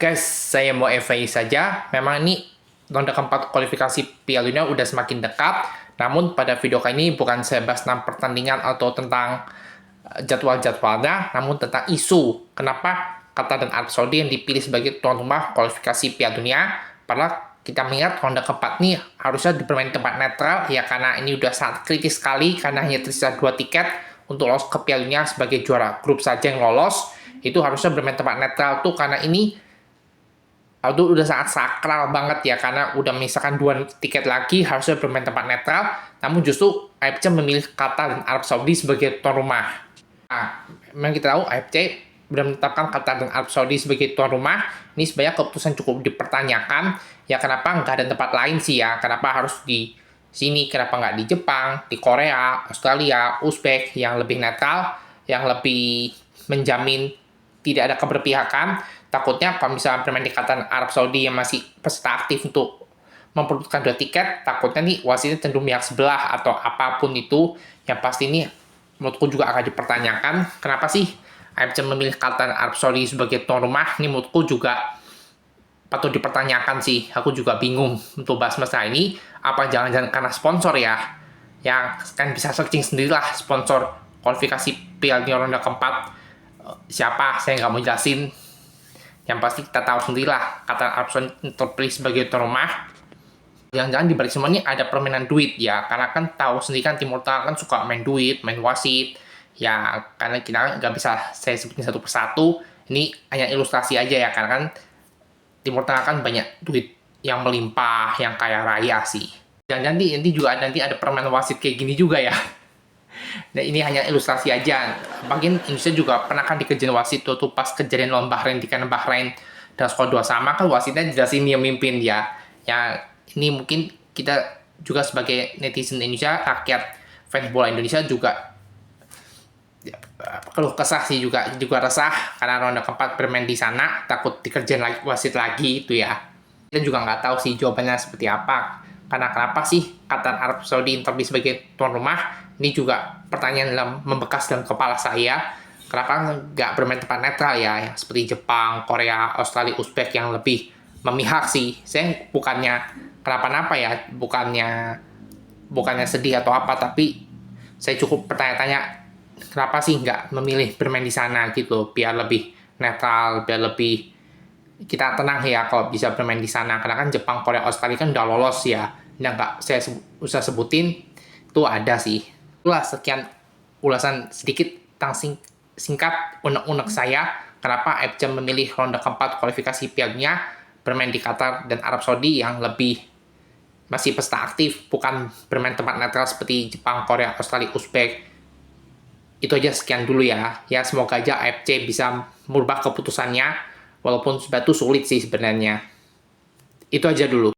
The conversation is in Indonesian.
Guys, saya mau FYI saja. Memang ini ronde keempat kualifikasi Piala Dunia udah semakin dekat. Namun pada video kali ini bukan saya bahas tentang pertandingan atau tentang jadwal-jadwalnya, namun tentang isu kenapa Qatar dan Arab Saudi yang dipilih sebagai tuan rumah kualifikasi Piala Dunia. Padahal kita melihat ronde keempat ini harusnya dipermain tempat netral ya, karena ini udah sangat kritis sekali karena hanya tersisa 2 tiket untuk lolos ke Piala Dunia sebagai juara grup saja yang lolos. Itu harusnya bermain tempat netral tuh, karena ini udah sangat sakral banget ya, karena udah misalkan 2 tiket lagi harusnya bermain tempat netral, namun justru AFC memilih Qatar dan Arab Saudi sebagai tuan rumah. Nah, memang kita tahu AFC sudah menetapkan Qatar dan Arab Saudi sebagai tuan rumah. Ini sebenarnya keputusan cukup dipertanyakan ya, kenapa nggak ada tempat lain sih ya, kenapa harus di sini, kenapa nggak di Jepang, di Korea, Australia, Uzbek yang lebih netral, yang lebih menjamin tidak ada keberpihakan. Takutnya kalau misalnya bermain di Qatar Arab Saudi yang masih peserta aktif untuk memperebutkan 2 tiket, takutnya nih wasitnya cenderung pihak sebelah atau apapun itu. Yang pasti ini menurutku juga akan dipertanyakan. Kenapa sih AFC memilih Qatar Arab Saudi sebagai tuan rumah? Ini menurutku juga patut dipertanyakan sih. Aku juga bingung untuk bahas masalah ini. Apa jangan-jangan karena sponsor ya? Yang kan bisa searching sendirilah sponsor kualifikasi Piala Dunia ronde keempat. Siapa? Saya nggak mau jelasin. Yang pasti kita tahu sendirilah, Qatar Arab Saudi terpilih sebagai tuan rumah. Jangan-jangan di balik semua ini ada permainan duit ya, karena kan tahu sendiri kan Timur Tengah kan suka main duit, main wasit. Ya, karena kita nggak bisa saya sebutin satu persatu. Ini hanya ilustrasi aja ya, karena kan Timur Tengah kan banyak duit yang melimpah, yang kaya raya sih. Jangan-jangan nanti juga ada permainan wasit kayak gini juga ya. Nah, ini hanya ilustrasi aja. Mungkin Indonesia juga pernah kan dikejain wasit tuh pas kejadian lawan Bahrain, di kanan Bahrain dan skor 2 sama kan wasitnya jelasin dia mimpin ya. Ya, ini mungkin kita juga sebagai netizen Indonesia, rakyat fans bola Indonesia juga ya, keluh kesah sih, juga resah karena ronde keempat bermain di sana takut dikerjain lagi wasit lagi itu ya. Kita juga nggak tahu sih jawabannya seperti apa. Karena kenapa sih Qatar Arab Saudi terpilih sebagai tuan rumah? Ini juga pertanyaan dalam membekas dalam kepala saya. Kenapa nggak bermain tempat netral ya, yang seperti Jepang, Korea, Australia, Uzbek yang lebih memihak sih. Saya bukannya kenapa-napa ya, bukannya sedih atau apa, tapi saya cukup bertanya-tanya kenapa sih nggak memilih bermain di sana gitu, biar lebih netral, biar lebih kita tenang ya kalau bisa bermain di sana. Karena kan Jepang, Korea, Australia kan udah lolos ya. Yang nggak saya usah sebutin itu ada sih. Itulah sekian ulasan sedikit tentang singkat unek-unek saya kenapa AFC memilih ronde keempat kualifikasi Piala Dunia bermain di Qatar dan Arab Saudi yang lebih masih peserta aktif, bukan bermain tempat netral seperti Jepang, Korea, Australia, Uzbek. Itu aja, sekian dulu ya. Ya, semoga aja AFC bisa merubah keputusannya, walaupun sudah tuh sulit sih sebenarnya. Itu aja dulu.